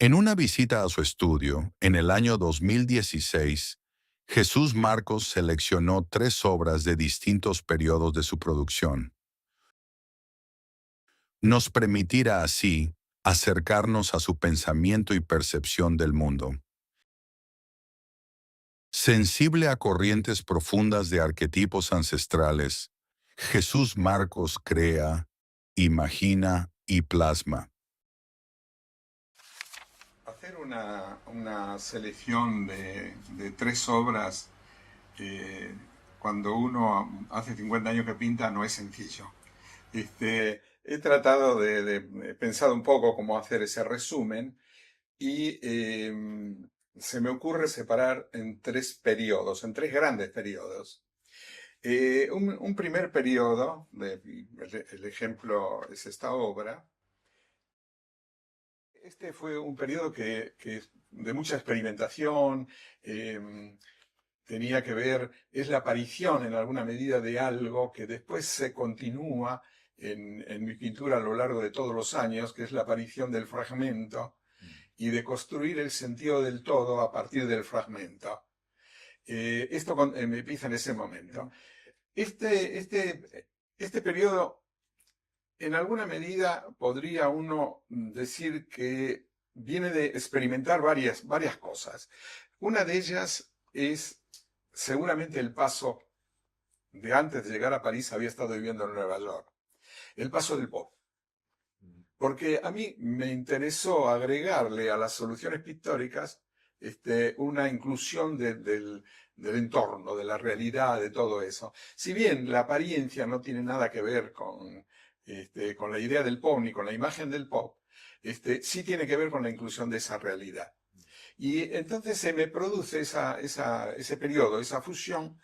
En una visita a su estudio, en el año 2016, Jesús Marcos seleccionó 3 obras de distintos periodos de su producción. Nos permitirá así acercarnos a su pensamiento y percepción del mundo. Sensible a corrientes profundas de arquetipos ancestrales, Jesús Marcos crea, imagina y plasma. Hacer una selección de 3 obras eh, cuando uno hace 50 años que pinta no es sencillo. He tratado he pensado un poco cómo hacer ese resumen y se me ocurre separar en 3 periodos, en 3 grandes periodos. Un primer periodo, el ejemplo es esta obra. Este fue un periodo que de mucha experimentación, tenía que ver, es la aparición en alguna medida de algo que después se continúa en mi pintura a lo largo de todos los años, que es la aparición del fragmento y de construir el sentido del todo a partir del fragmento. Me empieza en ese momento. Este periodo, en alguna medida, podría uno decir que viene de experimentar varias cosas. Una de ellas es seguramente el paso de antes de llegar a París, había estado viviendo en Nueva York. El paso del pop. Porque a mí me interesó agregarle a las soluciones pictóricas una inclusión del entorno, de la realidad, de todo eso. Si bien la apariencia no tiene nada que ver con la idea del pop ni con la imagen del pop, sí tiene que ver con la inclusión de esa realidad. Y entonces se me produce ese periodo, esa fusión,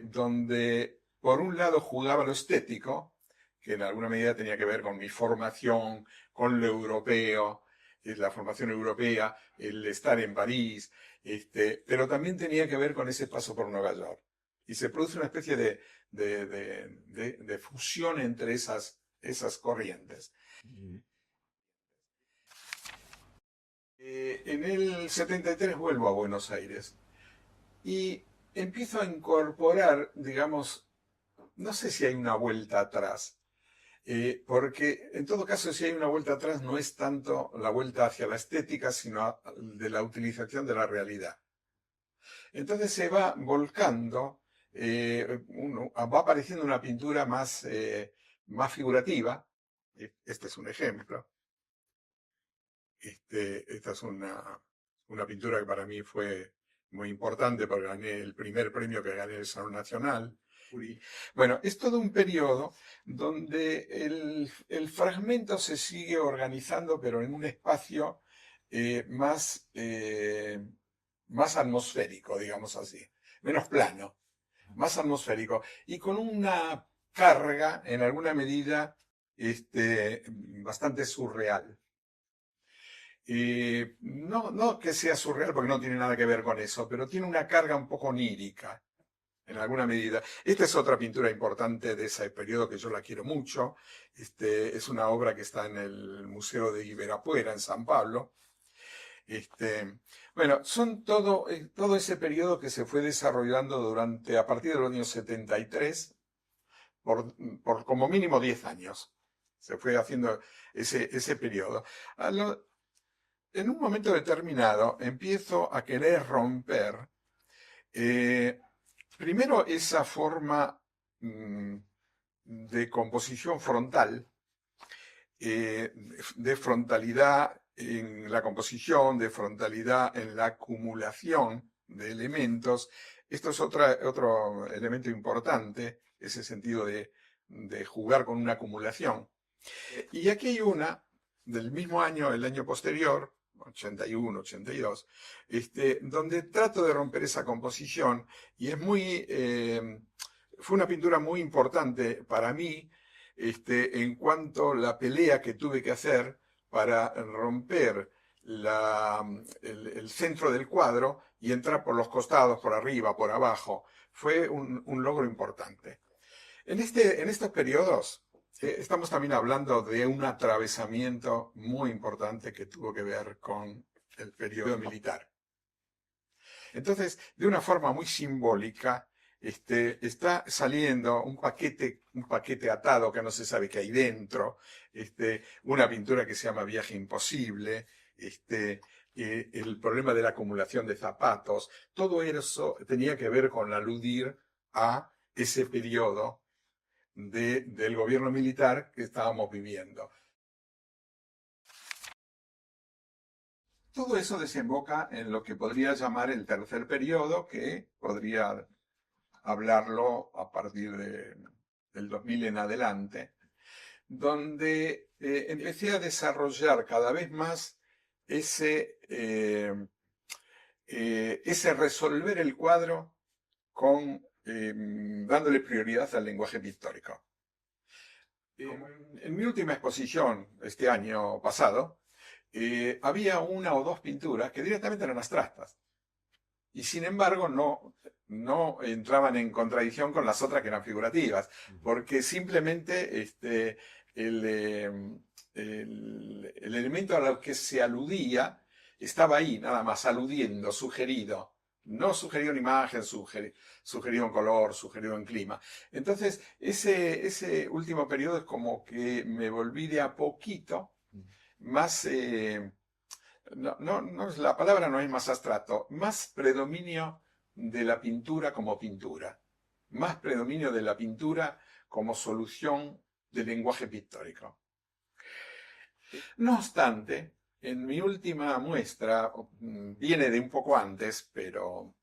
donde por un lado jugaba lo estético, que en alguna medida tenía que ver con mi formación, con lo europeo, la formación europea, el estar en París, pero también tenía que ver con ese paso por Nueva York. Y se produce una especie de fusión entre esas corrientes. En el 73 vuelvo a Buenos Aires y empiezo a incorporar, digamos, no sé si hay una vuelta atrás, porque en todo caso si hay una vuelta atrás no es tanto la vuelta hacia la estética, sino de la utilización de la realidad. Entonces se va volcando, va apareciendo una pintura más figurativa. Este es un ejemplo. Esta es una pintura que para mí fue muy importante porque gané el primer premio que gané en el Salón Nacional. Bueno, es todo un periodo donde el fragmento se sigue organizando, pero en un espacio más atmosférico, digamos así, menos plano, más atmosférico, y con una carga, en alguna medida, bastante surreal. No que sea surreal porque no tiene nada que ver con eso, pero tiene una carga un poco onírica, en alguna medida. Esta es otra pintura importante de ese periodo que yo la quiero mucho. Es una obra que está en el Museo de Ibirapuera, en San Pablo. Bueno, son todo ese periodo que se fue desarrollando a partir de los años 73, por como mínimo 10 años. Se fue haciendo ese periodo. En un momento determinado empiezo a querer romper, primero esa forma de composición frontal, de frontalidad en la composición, de frontalidad en la acumulación de elementos. Esto es otro elemento importante, ese sentido de jugar con una acumulación. Y aquí hay una del mismo año, el año posterior, 81, 82, donde trato de romper esa composición y fue una pintura muy importante para mí, en cuanto a la pelea que tuve que hacer para romper el centro del cuadro y entrar por los costados, por arriba, por abajo. Fue un logro importante. En estos periodos, estamos también hablando de un atravesamiento muy importante que tuvo que ver con el periodo militar. Entonces, de una forma muy simbólica, está saliendo un paquete atado que no se sabe qué hay dentro, una pintura que se llama Viaje Imposible, el problema de la acumulación de zapatos, todo eso tenía que ver con aludir a ese periodo del gobierno militar que estábamos viviendo. Todo eso desemboca en lo que podría llamar el tercer periodo, que podría hablarlo a partir del 2000 en adelante, donde empecé a desarrollar cada vez más ese resolver el cuadro dándole prioridad al lenguaje pictórico. En mi última exposición, este año pasado, había una o dos pinturas que directamente eran abstractas. Y sin embargo no entraban en contradicción con las otras que eran figurativas, porque simplemente el elemento a lo que se aludía estaba ahí, nada más, aludiendo, sugerido. No sugerido en imagen, sugerido en color, sugerido en clima. Entonces, ese último periodo es como que me volví de a poquito más... la palabra no es más abstracto, más predominio de la pintura como pintura, más predominio de la pintura como solución del lenguaje pictórico. No obstante, en mi última muestra, viene de un poco antes, pero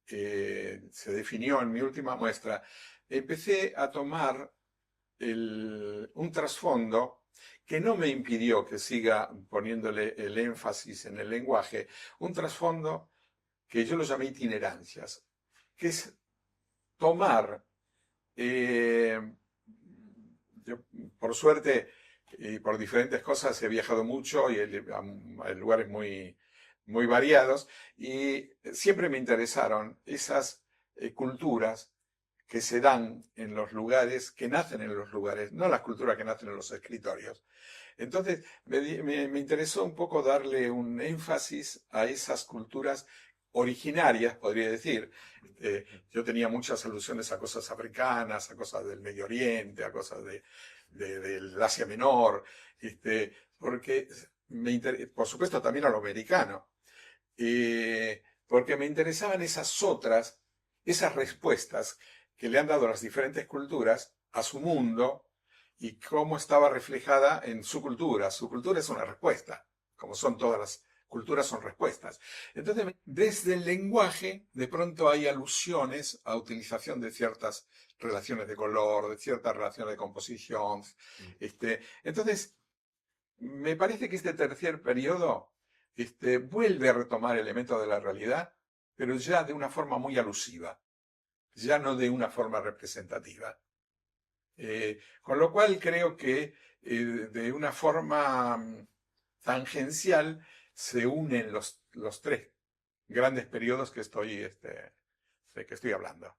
se definió en mi última muestra, empecé a tomar un trasfondo que no me impidió que siga poniéndole el énfasis en el lenguaje, un trasfondo que yo lo llamé itinerancias, que es tomar, yo por suerte y por diferentes cosas he viajado mucho y a lugares muy, muy variados, y siempre me interesaron esas culturas que se dan en los lugares, que nacen en los lugares, no las culturas que nacen en los escritorios. Entonces, me interesó un poco darle un énfasis a esas culturas originarias, podría decir. Yo tenía muchas alusiones a cosas africanas, a cosas del Medio Oriente, a cosas del Asia Menor, porque por supuesto también a lo americano, porque me interesaban esas respuestas que le han dado las diferentes culturas a su mundo y cómo estaba reflejada en su cultura. Su cultura es una respuesta, como son todas las culturas, son respuestas. Entonces, desde el lenguaje, de pronto hay alusiones a utilización de ciertas relaciones de color, de ciertas relaciones de composición. Entonces, me parece que este tercer periodo vuelve a retomar elementos de la realidad, pero ya de una forma muy alusiva, ya no de una forma representativa. Con lo cual creo que de una forma tangencial se unen los tres grandes periodos de que estoy hablando.